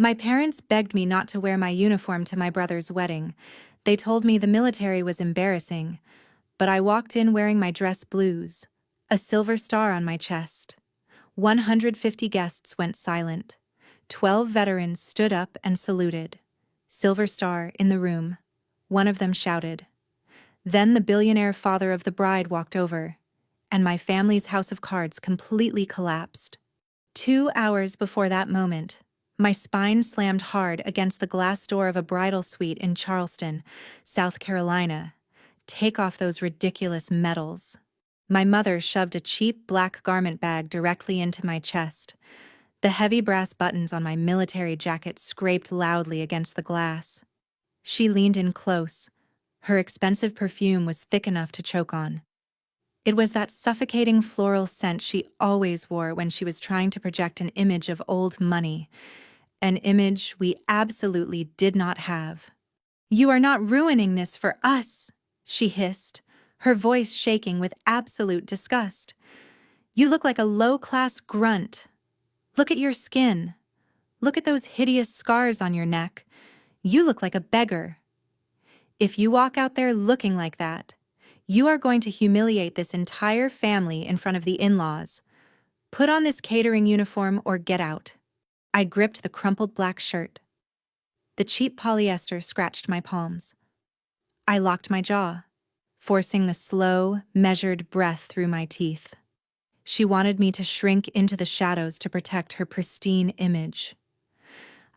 My parents begged me not to wear my uniform to my brother's wedding. They told me the military was embarrassing, but I walked in wearing my dress blues, a silver star on my chest. 150 guests went silent. 12 veterans stood up and saluted. Silver star in the room. One of them shouted. Then the billionaire father of the bride walked over, and my family's house of cards completely collapsed. 2 hours before that moment, my spine slammed hard against the glass door of a bridal suite in Charleston, South Carolina. Take off those ridiculous medals. My mother shoved a cheap black garment bag directly into my chest. The heavy brass buttons on my military jacket scraped loudly against the glass. She leaned in close. Her expensive perfume was thick enough to choke on. It was that suffocating floral scent she always wore when she was trying to project an image of old money, an image we absolutely did not have. "You are not ruining this for us," she hissed, her voice shaking with absolute disgust. "You look like a low-class grunt. Look at your skin. Look at those hideous scars on your neck. You look like a beggar. If you walk out there looking like that, you are going to humiliate this entire family in front of the in-laws. Put on this catering uniform or get out." I gripped the crumpled black shirt. The cheap polyester scratched my palms. I locked my jaw, forcing a slow, measured breath through my teeth. She wanted me to shrink into the shadows to protect her pristine image.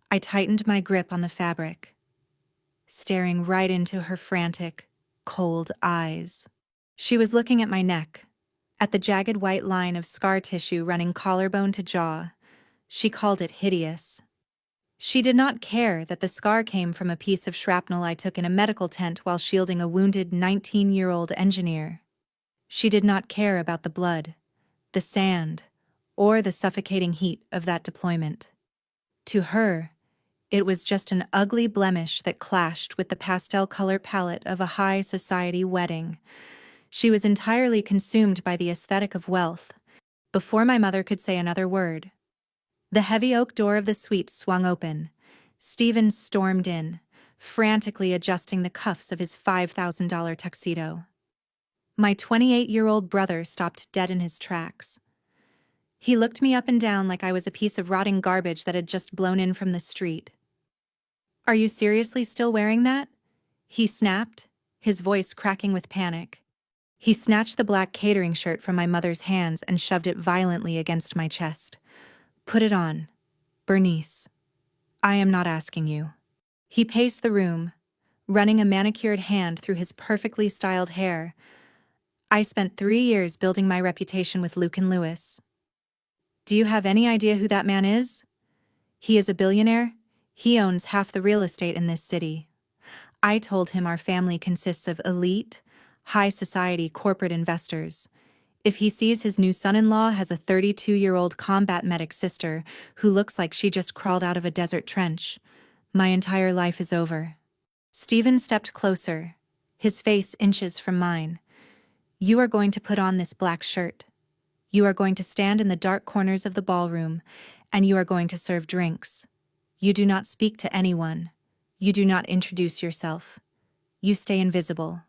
I tightened my grip on the fabric, staring right into her frantic, cold eyes. She was looking at my neck, at the jagged white line of scar tissue running collarbone to jaw. She called it hideous. She did not care that the scar came from a piece of shrapnel I took in a medical tent while shielding a wounded 19-year-old engineer. She did not care about the blood, the sand, or the suffocating heat of that deployment. To her, it was just an ugly blemish that clashed with the pastel color palette of a high society wedding. She was entirely consumed by the aesthetic of wealth. Before my mother could say another word, the heavy oak door of the suite swung open. Stephen stormed in, frantically adjusting the cuffs of his $5,000 tuxedo. My 28-year-old brother stopped dead in his tracks. He looked me up and down like I was a piece of rotting garbage that had just blown in from the street. "Are you seriously still wearing that?" he snapped, his voice cracking with panic. He snatched the black catering shirt from my mother's hands and shoved it violently against my chest. "Put it on, Bernice. I am not asking you." He paced the room, running a manicured hand through his perfectly styled hair. "I spent 3 years building my reputation with Luke and Lewis. Do you have any idea who that man is? He is a billionaire. He owns half the real estate in this city. I told him our family consists of elite, high society corporate investors. If he sees his new son-in-law has a 32-year-old combat medic sister who looks like she just crawled out of a desert trench, my entire life is over." Stephen stepped closer, his face inches from mine. "You are going to put on this black shirt. You are going to stand in the dark corners of the ballroom, and you are going to serve drinks. You do not speak to anyone. You do not introduce yourself. You stay invisible."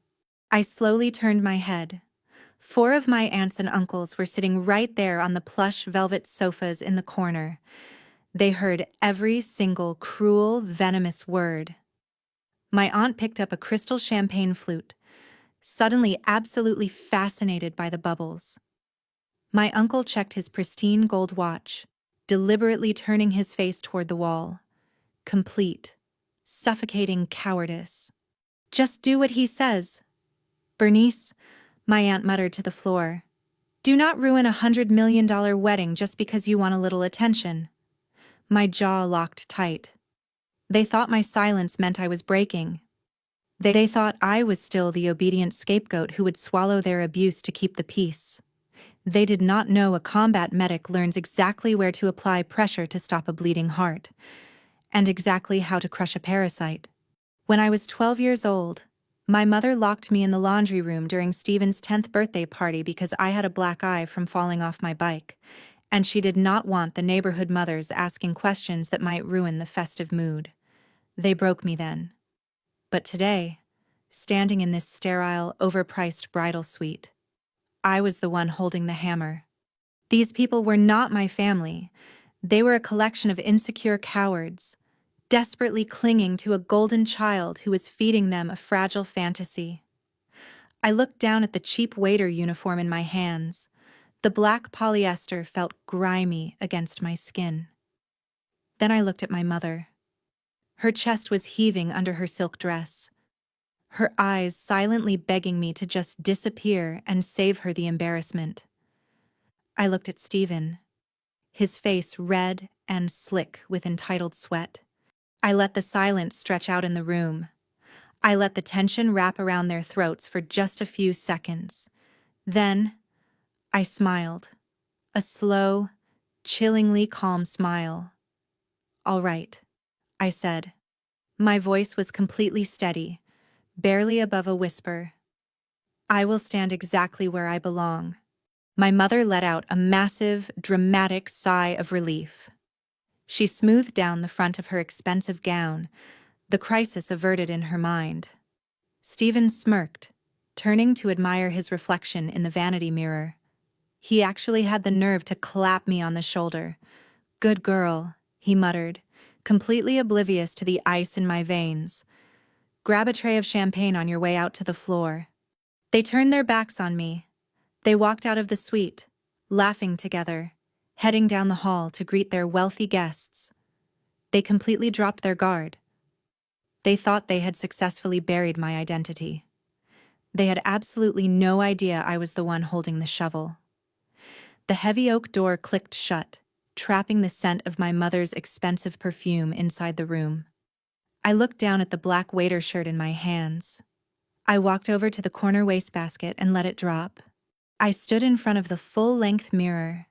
I slowly turned my head. 4 of my aunts and uncles were sitting right there on the plush velvet sofas in the corner. They heard every single cruel, venomous word. My aunt picked up a crystal champagne flute, suddenly absolutely fascinated by the bubbles. My uncle checked his pristine gold watch, deliberately turning his face toward the wall. Complete, suffocating cowardice. "Just do what he says, Bernice," my aunt muttered to the floor. "Do not ruin a $100 million wedding just because you want a little attention." My jaw locked tight. They thought my silence meant I was breaking. They thought I was still the obedient scapegoat who would swallow their abuse to keep the peace. They did not know a combat medic learns exactly where to apply pressure to stop a bleeding heart, and exactly how to crush a parasite. When I was 12 years old, my mother locked me in the laundry room during Stephen's 10th birthday party because I had a black eye from falling off my bike, And she did not want the neighborhood mothers asking questions that might ruin the festive mood. They broke me then. But today, standing in this sterile, overpriced bridal suite, I was the one holding the hammer. These people were not my family. They were a collection of insecure cowards, desperately clinging to a golden child who was feeding them a fragile fantasy. I looked down at the cheap waiter uniform in my hands. The black polyester felt grimy against my skin. Then I looked at my mother. Her chest was heaving under her silk dress, her eyes silently begging me to just disappear and save her the embarrassment. I looked at Stephen, his face red and slick with entitled sweat. I let the silence stretch out in the room. I let the tension wrap around their throats for just a few seconds. Then, I smiled. A slow, chillingly calm smile. "All right," I said. My voice was completely steady, barely above a whisper. "I will stand exactly where I belong." My mother let out a massive, dramatic sigh of relief. She smoothed down the front of her expensive gown, the crisis averted in her mind. Stephen smirked, turning to admire his reflection in the vanity mirror. He actually had the nerve to clap me on the shoulder. "Good girl," he muttered, completely oblivious to the ice in my veins. "Grab a tray of champagne on your way out to the floor." They turned their backs on me. They walked out of the suite, laughing together, heading down the hall to greet their wealthy guests. They completely dropped their guard. They thought they had successfully buried my identity. They had absolutely no idea I was the one holding the shovel. The heavy oak door clicked shut, trapping the scent of my mother's expensive perfume inside the room. I looked down at the black waiter shirt in my hands. I walked over to the corner wastebasket and let it drop. I stood in front of the full-length mirror.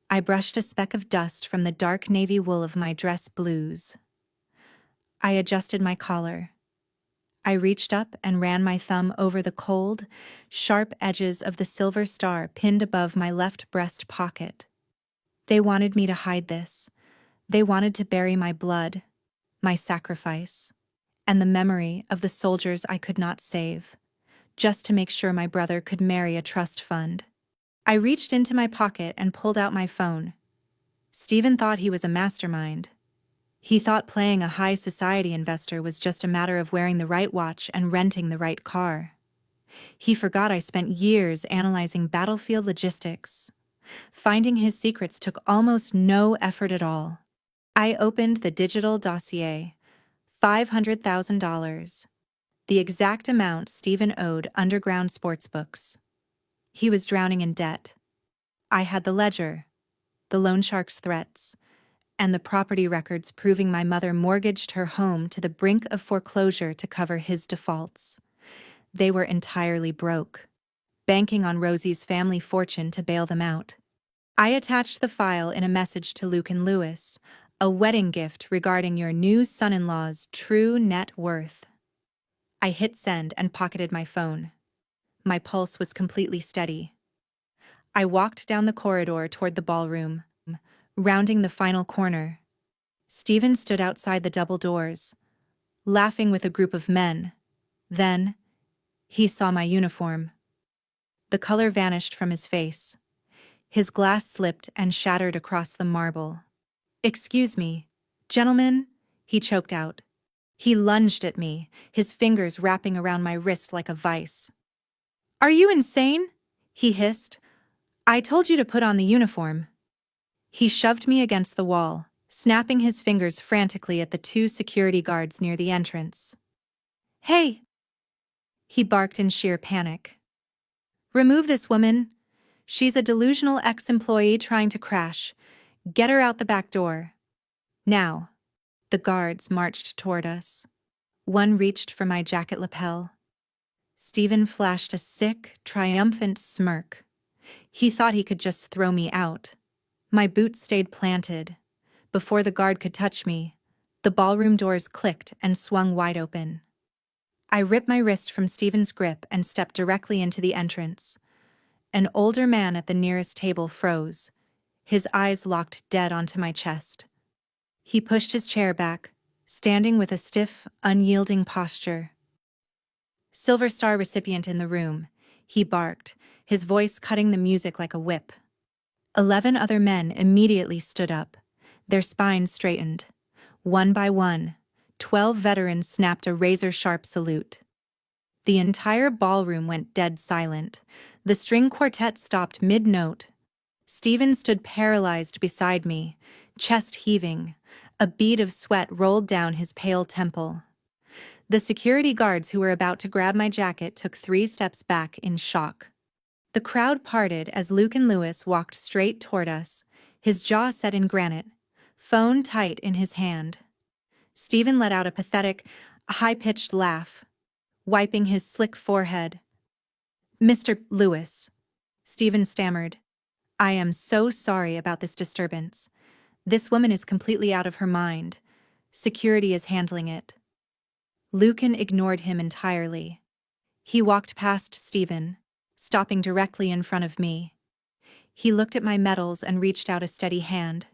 I brushed a speck of dust from the dark navy wool of my dress blues. I adjusted my collar. I reached up and ran my thumb over the cold, sharp edges of the silver star pinned above my left breast pocket. They wanted me to hide this. They wanted to bury my blood, my sacrifice, and the memory of the soldiers I could not save, just to make sure my brother could marry a trust fund. I reached into my pocket and pulled out my phone. Stephen thought he was a mastermind. He thought playing a high society investor was just a matter of wearing the right watch and renting the right car. He forgot I spent years analyzing battlefield logistics. Finding his secrets took almost no effort at all. I opened the digital dossier. $500,000. The exact amount Stephen owed underground sportsbooks. He was drowning in debt. I had the ledger, the loan shark's threats, and the property records proving my mother mortgaged her home to the brink of foreclosure to cover his defaults. They were entirely broke, banking on Rosie's family fortune to bail them out. I attached the file in a message to Luke and Lewis, a wedding gift regarding your new son-in-law's true net worth. I hit send and pocketed my phone. My pulse was completely steady. I walked down the corridor toward the ballroom, rounding the final corner. Stephen stood outside the double doors, laughing with a group of men. Then, he saw my uniform. The color vanished from his face. His glass slipped and shattered across the marble. "Excuse me, gentlemen," he choked out. He lunged at me, his fingers wrapping around my wrist like a vice. "Are you insane?" he hissed. "I told you to put on the uniform." He shoved me against the wall, snapping his fingers frantically at the two security guards near the entrance. "Hey!" he barked in sheer panic. "Remove this woman. She's a delusional ex-employee trying to crash. Get her out the back door. Now." The guards marched toward us. One reached for my jacket lapel. Stephen flashed a sick, triumphant smirk. He thought he could just throw me out. My boots stayed planted. Before the guard could touch me, the ballroom doors clicked and swung wide open. I ripped my wrist from Stephen's grip and stepped directly into the entrance. An older man at the nearest table froze, his eyes locked dead onto my chest. He pushed his chair back, standing with a stiff, unyielding posture. "Silver Star recipient in the room," he barked, his voice cutting the music like a whip. 11 other men immediately stood up, their spines straightened. One by one, 12 veterans snapped a razor-sharp salute. The entire ballroom went dead silent. The string quartet stopped mid-note. Stephen stood paralyzed beside me, chest heaving. A bead of sweat rolled down his pale temple. The security guards who were about to grab my jacket took 3 steps back in shock. The crowd parted as Lucan Lewis walked straight toward us, his jaw set in granite, phone tight in his hand. Stephen let out a pathetic, high-pitched laugh, wiping his slick forehead. "Mr. Lewis," Stephen stammered, "I am so sorry about this disturbance. This woman is completely out of her mind. Security is handling it." Lucan ignored him entirely. He walked past Stephen, stopping directly in front of me. He looked at my medals and reached out a steady hand.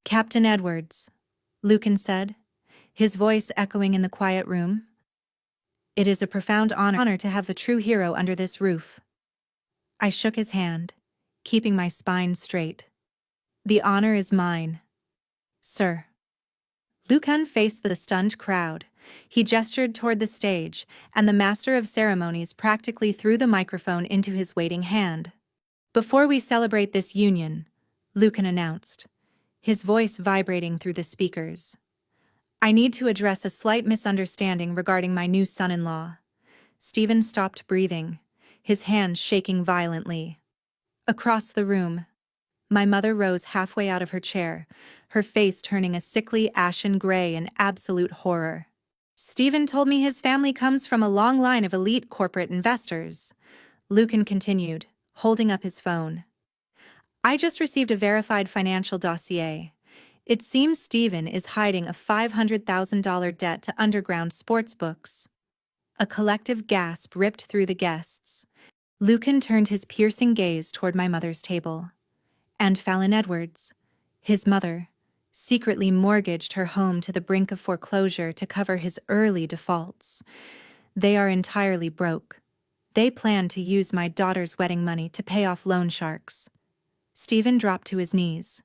"Captain Edwards," Lucan said, his voice echoing in the quiet room. "It is a profound honor to have the true hero under this roof." I shook his hand, keeping my spine straight. "The honor is mine, sir." Lucan faced the stunned crowd. He gestured toward the stage, and the master of ceremonies practically threw the microphone into his waiting hand. "Before we celebrate this union," Lucan announced, his voice vibrating through the speakers, "I need to address a slight misunderstanding regarding my new son-in-law." Stephen stopped breathing, his hands shaking violently. Across the room, my mother rose halfway out of her chair, her face turning a sickly ashen gray in absolute horror. "Stephen told me his family comes from a long line of elite corporate investors," Lucan continued, holding up his phone. "I just received a verified financial dossier. It seems Stephen is hiding a $500,000 debt to underground sportsbooks." A collective gasp ripped through the guests. Lucan turned his piercing gaze toward my mother's table. "And Fallon Edwards, his mother, secretly mortgaged her home to the brink of foreclosure to cover his early defaults. They are entirely broke. They plan to use my daughter's wedding money to pay off loan sharks." Stephen dropped to his knees.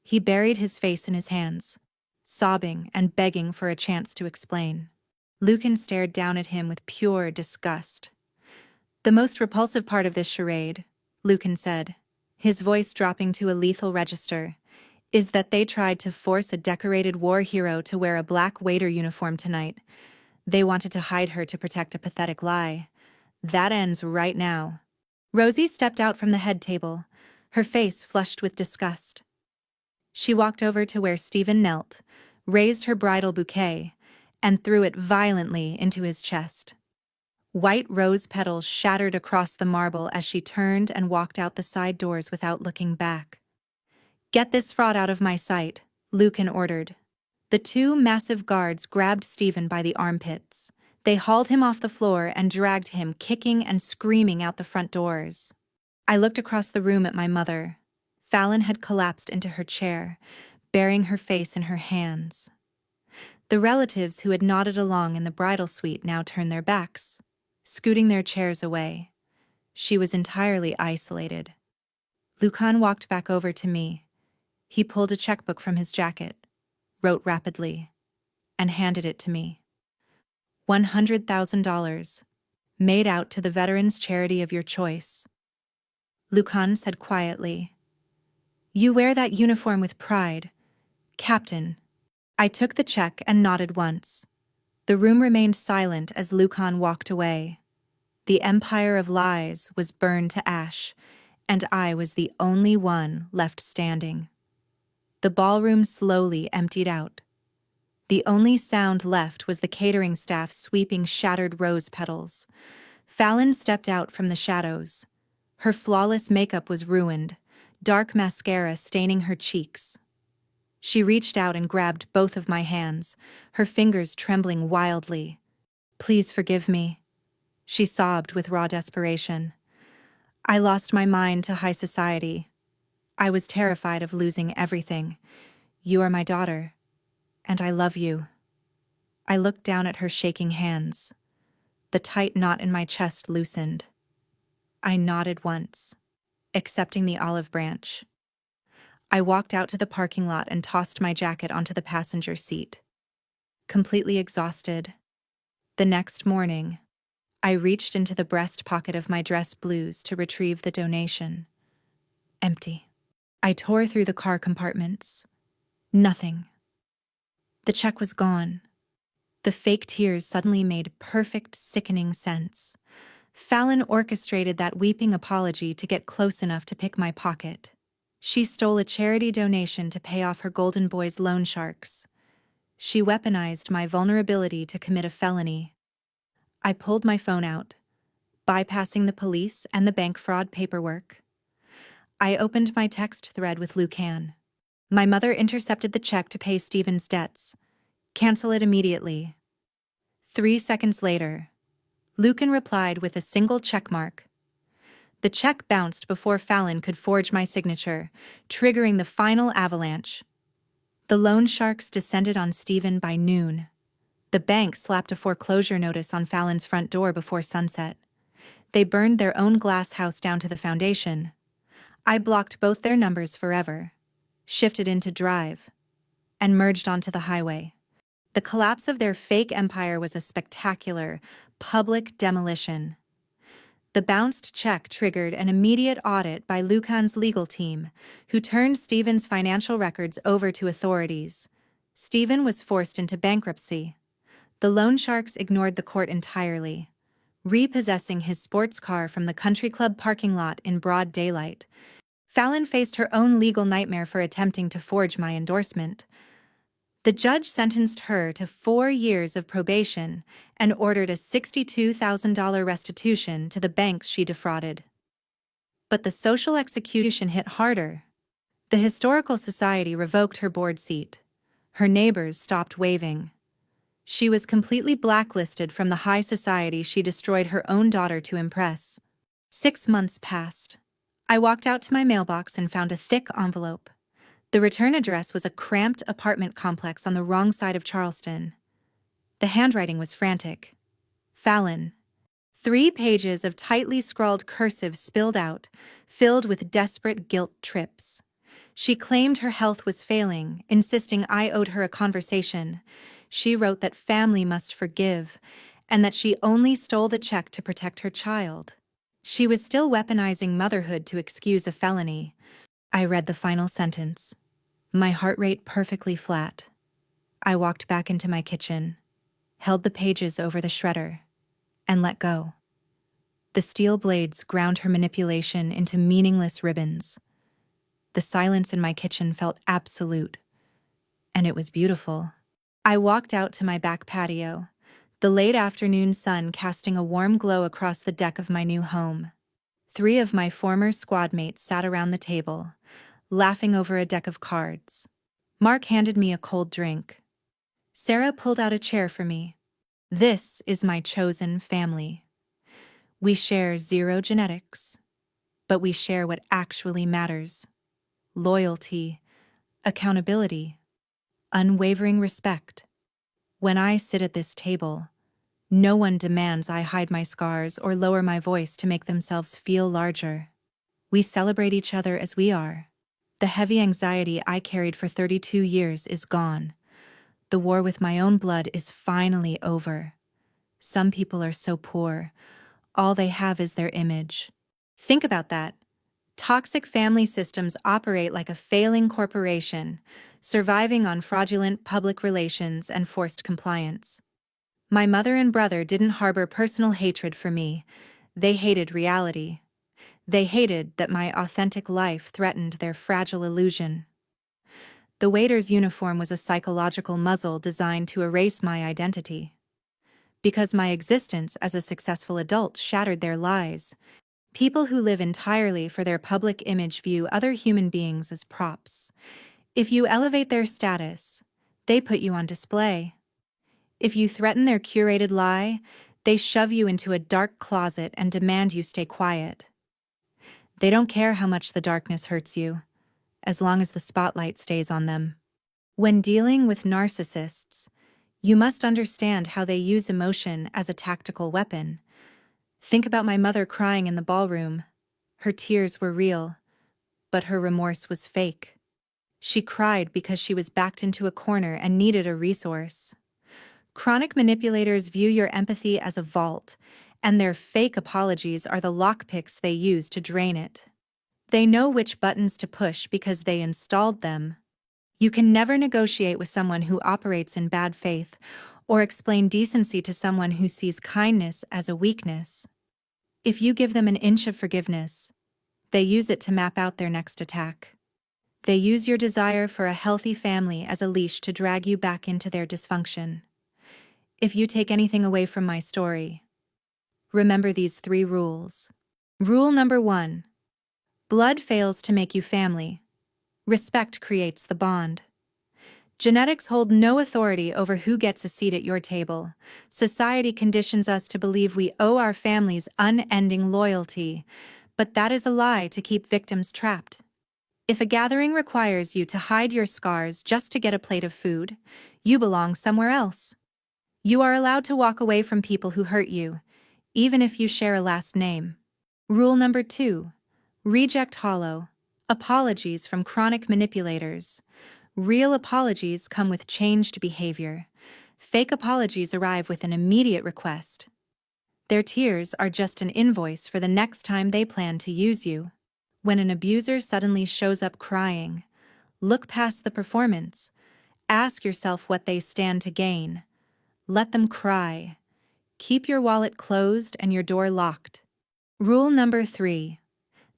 He buried his face in his hands, sobbing and begging for a chance to explain. Lucan stared down at him with pure disgust. "The most repulsive part of this charade," Lucan said, his voice dropping to a lethal register, "is that they tried to force a decorated war hero to wear a black waiter uniform tonight. They wanted to hide her to protect a pathetic lie. That ends right now." Rosie stepped out from the head table, her face flushed with disgust. She walked over to where Stephen knelt, raised her bridal bouquet, and threw it violently into his chest. White rose petals shattered across the marble as she turned and walked out the side doors without looking back. "Get this fraud out of my sight," Lucan ordered. The 2 massive guards grabbed Stephen by the armpits. They hauled him off the floor and dragged him kicking and screaming out the front doors. I looked across the room at my mother. Fallon had collapsed into her chair, burying her face in her hands. The relatives who had nodded along in the bridal suite now turned their backs, scooting their chairs away. She was entirely isolated. Lucan walked back over to me. He pulled a checkbook from his jacket, wrote rapidly, and handed it to me. $100,000, made out to the veterans' charity of your choice. Lucan said quietly, "You wear that uniform with pride, Captain." I took the check and nodded once. The room remained silent as Lucan walked away. The empire of lies was burned to ash, and I was the only one left standing. The ballroom slowly emptied out. The only sound left was the catering staff sweeping shattered rose petals. Fallon stepped out from the shadows. Her flawless makeup was ruined, dark mascara staining her cheeks. She reached out and grabbed both of my hands, her fingers trembling wildly. "Please forgive me," she sobbed with raw desperation. "I lost my mind to high society. I was terrified of losing everything. You are my daughter, and I love you. I looked down at her shaking hands. The tight knot in my chest loosened. I nodded once, accepting the olive branch. I walked out to the parking lot and tossed my jacket onto the passenger seat. Completely exhausted. The next morning, I reached into the breast pocket of my dress blues to retrieve the donation. Empty. I tore through the car compartments. Nothing. The check was gone. The fake tears suddenly made perfect, sickening sense. Fallon orchestrated that weeping apology to get close enough to pick my pocket. She stole a charity donation to pay off her Golden Boys loan sharks. She weaponized my vulnerability to commit a felony. I pulled my phone out, bypassing the police and the bank fraud paperwork. I opened my text thread with Lucan. My mother intercepted the check to pay Stephen's debts. Cancel it immediately. 3 seconds later, Lucan replied with a single check mark. The check bounced before Fallon could forge my signature, triggering the final avalanche. The loan sharks descended on Stephen by noon. The bank slapped a foreclosure notice on Fallon's front door before sunset. They burned their own glass house down to the foundation. I blocked both their numbers forever, shifted into drive, and merged onto the highway. The collapse of their fake empire was a spectacular, public demolition. The bounced check triggered an immediate audit by Lucan's legal team, who turned Stephen's financial records over to authorities. Stephen was forced into bankruptcy. The loan sharks ignored the court entirely, repossessing his sports car from the country club parking lot in broad daylight. Fallon faced her own legal nightmare for attempting to forge my endorsement. The judge sentenced her to 4 years of probation and ordered a $62,000 restitution to the banks she defrauded. But the social execution hit harder. The Historical Society revoked her board seat. Her neighbors stopped waving. She was completely blacklisted from the high society she destroyed her own daughter to impress. 6 months passed. I walked out to my mailbox and found a thick envelope. The return address was a cramped apartment complex on the wrong side of Charleston. The handwriting was frantic. Fallon. 3 pages of tightly scrawled cursive spilled out, filled with desperate guilt trips. She claimed her health was failing, insisting I owed her a conversation. She wrote that family must forgive, and that she only stole the check to protect her child. She was still weaponizing motherhood to excuse a felony. I read the final sentence. My heart rate perfectly flat. I walked back into my kitchen, held the pages over the shredder, and let go. The steel blades ground her manipulation into meaningless ribbons. The silence in my kitchen felt absolute, and it was beautiful. I walked out to my back patio, the late afternoon sun casting a warm glow across the deck of my new home. 3 of my former squad mates sat around the table, laughing over a deck of cards. Mark handed me a cold drink. Sarah pulled out a chair for me. This is my chosen family. We share 0 genetics, but we share what actually matters. Loyalty, accountability, unwavering respect. When I sit at this table, no one demands I hide my scars or lower my voice to make themselves feel larger. We celebrate each other as we are. The heavy anxiety I carried for 32 years is gone. The war with my own blood is finally over. Some people are so poor. All they have is their image. Think about that. Toxic family systems operate like a failing corporation, surviving on fraudulent public relations and forced compliance. My mother and brother didn't harbor personal hatred for me. They hated reality. They hated that my authentic life threatened their fragile illusion. The waiter's uniform was a psychological muzzle designed to erase my identity. Because my existence as a successful adult shattered their lies, people who live entirely for their public image view other human beings as props. If you elevate their status, they put you on display. If you threaten their curated lie, they shove you into a dark closet and demand you stay quiet. They don't care how much the darkness hurts you. as long as the spotlight stays on them. When dealing with narcissists, you must understand how they use emotion as a tactical weapon. Think about my mother crying in the ballroom. Her tears were real, but her remorse was fake. She cried because she was backed into a corner and needed a resource. Chronic manipulators view your empathy as a vault, and their fake apologies are the lockpicks they use to drain it. They know which buttons to push because they installed them. You can never negotiate with someone who operates in bad faith or explain decency to someone who sees kindness as a weakness. If you give them an inch of forgiveness, they use it to map out their next attack. They use your desire for a healthy family as a leash to drag you back into their dysfunction. If you take anything away from my story, remember these 3 rules. Rule number 1. Blood fails to make you family. Respect creates the bond. Genetics hold no authority over who gets a seat at your table. Society conditions us to believe we owe our families unending loyalty, but that is a lie to keep victims trapped. If a gathering requires you to hide your scars just to get a plate of food, you belong somewhere else. You are allowed to walk away from people who hurt you, even if you share a last name. Rule number 2. Reject hollow apologies from chronic manipulators. Real apologies come with changed behavior. Fake apologies arrive with an immediate request. Their tears are just an invoice for the next time they plan to use you. When an abuser suddenly shows up crying, look past the performance. Ask yourself what they stand to gain. Let them cry. Keep your wallet closed and your door locked. Rule number 3.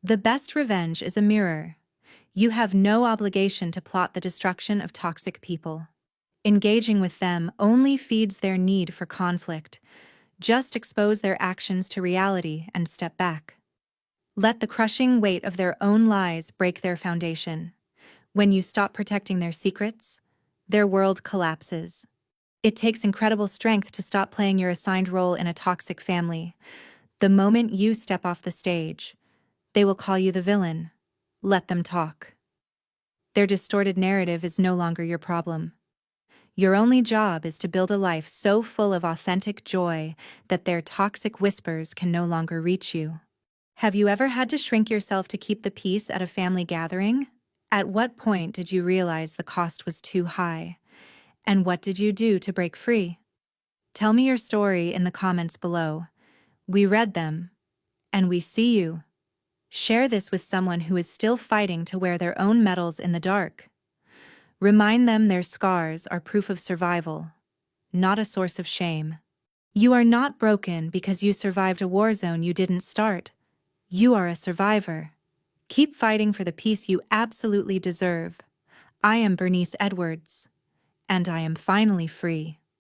The best revenge is a mirror. You have no obligation to plot the destruction of toxic people. Engaging with them only feeds their need for conflict. Just expose their actions to reality and step back. Let the crushing weight of their own lies break their foundation. When you stop protecting their secrets, their world collapses. It takes incredible strength to stop playing your assigned role in a toxic family. The moment you step off the stage, they will call you the villain. Let them talk. Their distorted narrative is no longer your problem. Your only job is to build a life so full of authentic joy that their toxic whispers can no longer reach you. Have you ever had to shrink yourself to keep the peace at a family gathering? At what point did you realize the cost was too high? And what did you do to break free? Tell me your story in the comments below. We read them, and we see you. Share this with someone who is still fighting to wear their own medals in the dark. Remind them their scars are proof of survival, not a source of shame. You are not broken because you survived a war zone you didn't start. You are a survivor. Keep fighting for the peace you absolutely deserve. I am Bernice Edwards, and I am finally free.